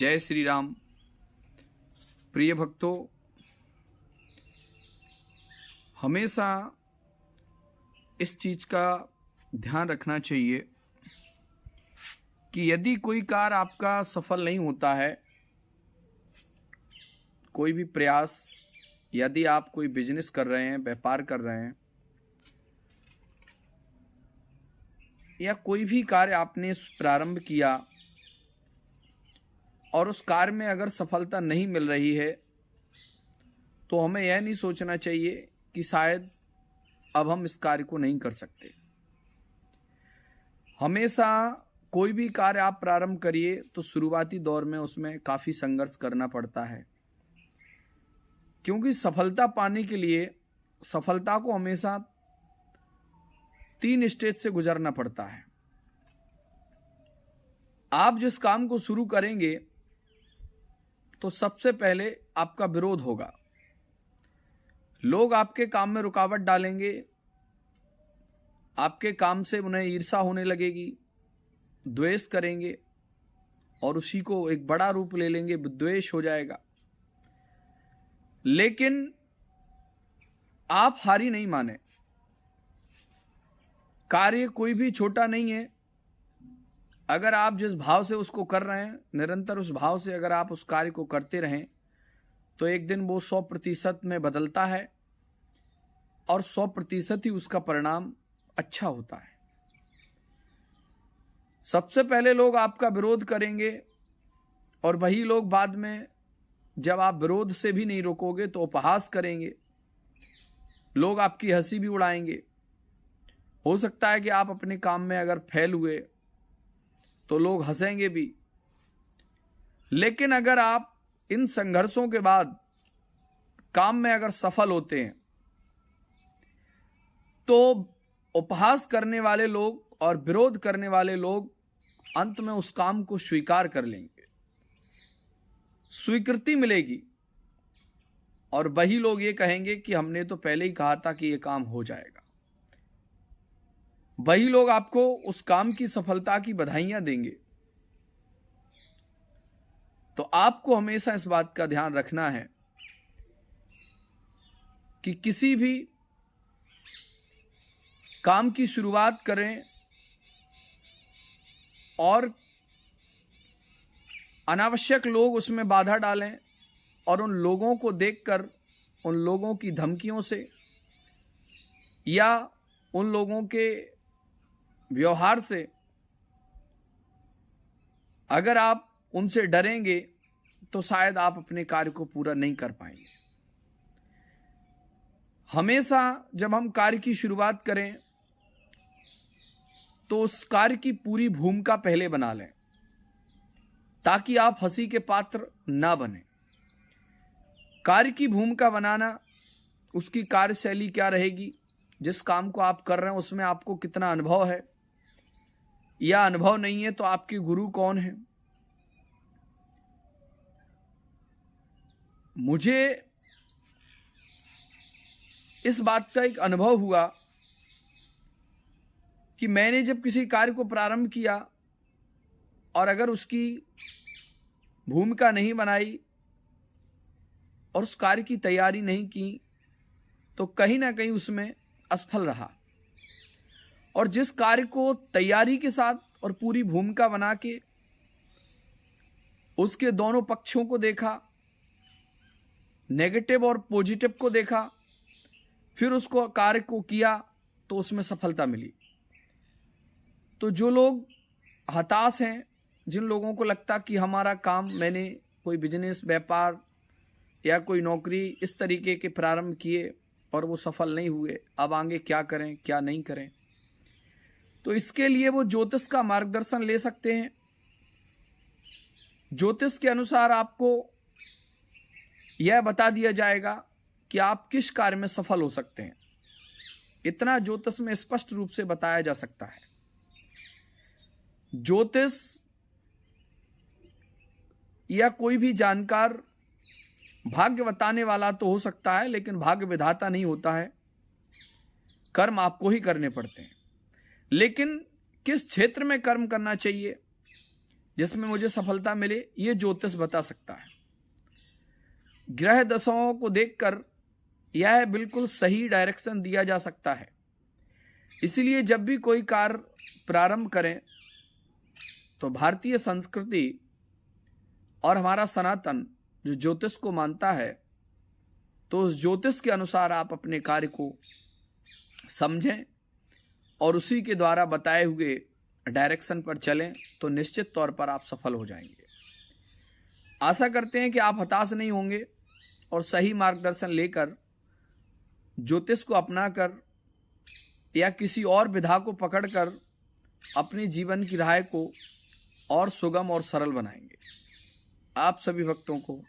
जय श्री राम। प्रिय भक्तों, हमेशा इस चीज का ध्यान रखना चाहिए कि यदि कोई कार्य आपका सफल नहीं होता है, कोई भी प्रयास, यदि आप कोई बिजनेस कर रहे हैं, व्यापार कर रहे हैं, या कोई भी कार्य आपने प्रारंभ किया और उस कार्य में अगर सफलता नहीं मिल रही है, तो हमें यह नहीं सोचना चाहिए कि शायद अब हम इस कार्य को नहीं कर सकते। हमेशा कोई भी कार्य आप प्रारंभ करिए तो शुरुआती दौर में उसमें काफ़ी संघर्ष करना पड़ता है, क्योंकि सफलता पाने के लिए सफलता को हमेशा 3 स्टेज से गुजरना पड़ता है। आप जिस काम को शुरू करेंगे तो सबसे पहले आपका विरोध होगा। लोग आपके काम में रुकावट डालेंगे, आपके काम से उन्हें ईर्ष्या होने लगेगी, द्वेष करेंगे और उसी को एक बड़ा रूप ले लेंगे, विद्वेष हो जाएगा। लेकिन आप हारी नहीं माने। कार्य कोई भी छोटा नहीं है। अगर आप जिस भाव से उसको कर रहे हैं, निरंतर उस भाव से अगर आप उस कार्य को करते रहें, तो एक दिन वो 100% में बदलता है और 100% ही उसका परिणाम अच्छा होता है। सबसे पहले लोग आपका विरोध करेंगे और वही लोग बाद में, जब आप विरोध से भी नहीं रोकोगे, तो उपहास करेंगे। लोग आपकी हंसी भी उड़ाएंगे। हो सकता है कि आप अपने काम में अगर फेल हुए तो लोग हंसेंगे भी। लेकिन अगर आप इन संघर्षों के बाद काम में अगर सफल होते हैं, तो उपहास करने वाले लोग और विरोध करने वाले लोग अंत में उस काम को स्वीकार कर लेंगे, स्वीकृति मिलेगी और वही लोग ये कहेंगे कि हमने तो पहले ही कहा था कि ये काम हो जाएगा। वही लोग आपको उस काम की सफलता की बधाइयां देंगे। तो आपको हमेशा इस बात का ध्यान रखना है कि किसी भी काम की शुरुआत करें और अनावश्यक लोग उसमें बाधा डालें और उन लोगों को देखकर, उन लोगों की धमकियों से या उन लोगों के व्यवहार से अगर आप उनसे डरेंगे, तो शायद आप अपने कार्य को पूरा नहीं कर पाएंगे। हमेशा जब हम कार्य की शुरुआत करें तो उस कार्य की पूरी भूमिका पहले बना लें, ताकि आप हंसी के पात्र ना बने। कार्य की भूमिका बनाना, उसकी कार्यशैली क्या रहेगी, जिस काम को आप कर रहे हैं उसमें आपको कितना अनुभव है, या अनुभव नहीं है तो आपके गुरु कौन है। मुझे इस बात का एक अनुभव हुआ कि मैंने जब किसी कार्य को प्रारंभ किया और अगर उसकी भूमिका नहीं बनाई और उस कार्य की तैयारी नहीं की, तो कहीं ना कहीं उसमें असफल रहा। और जिस कार्य को तैयारी के साथ और पूरी भूमिका बना के उसके दोनों पक्षों को देखा, नेगेटिव और पॉजिटिव को देखा, फिर उसको कार्य को किया, तो उसमें सफलता मिली। तो जो लोग हताश हैं, जिन लोगों को लगता कि हमारा काम, मैंने कोई बिजनेस, व्यापार या कोई नौकरी इस तरीके के प्रारंभ किए और वो सफल नहीं हुए, अब आगे क्या करें, क्या नहीं करें, तो इसके लिए वो ज्योतिष का मार्गदर्शन ले सकते हैं। ज्योतिष के अनुसार आपको यह बता दिया जाएगा कि आप किस कार्य में सफल हो सकते हैं। इतना ज्योतिष में स्पष्ट रूप से बताया जा सकता है। ज्योतिष या कोई भी जानकार भाग्य बताने वाला तो हो सकता है, लेकिन भाग्य विधाता नहीं होता है। कर्म आपको ही करने पड़ते हैं। लेकिन किस क्षेत्र में कर्म करना चाहिए, जिसमें मुझे सफलता मिले, ये ज्योतिष बता सकता है। ग्रह दशाओं को देखकर यह बिल्कुल सही डायरेक्शन दिया जा सकता है। इसलिए जब भी कोई कार्य प्रारंभ करें तो भारतीय संस्कृति और हमारा सनातन जो ज्योतिष को मानता है, तो उस ज्योतिष के अनुसार आप अपने कार्य को समझें और उसी के द्वारा बताए हुए डायरेक्शन पर चलें, तो निश्चित तौर पर आप सफल हो जाएंगे। आशा करते हैं कि आप हताश नहीं होंगे और सही मार्गदर्शन लेकर ज्योतिष को अपनाकर या किसी और विधा को पकड़कर अपने जीवन की राह को और सुगम और सरल बनाएंगे। आप सभी भक्तों को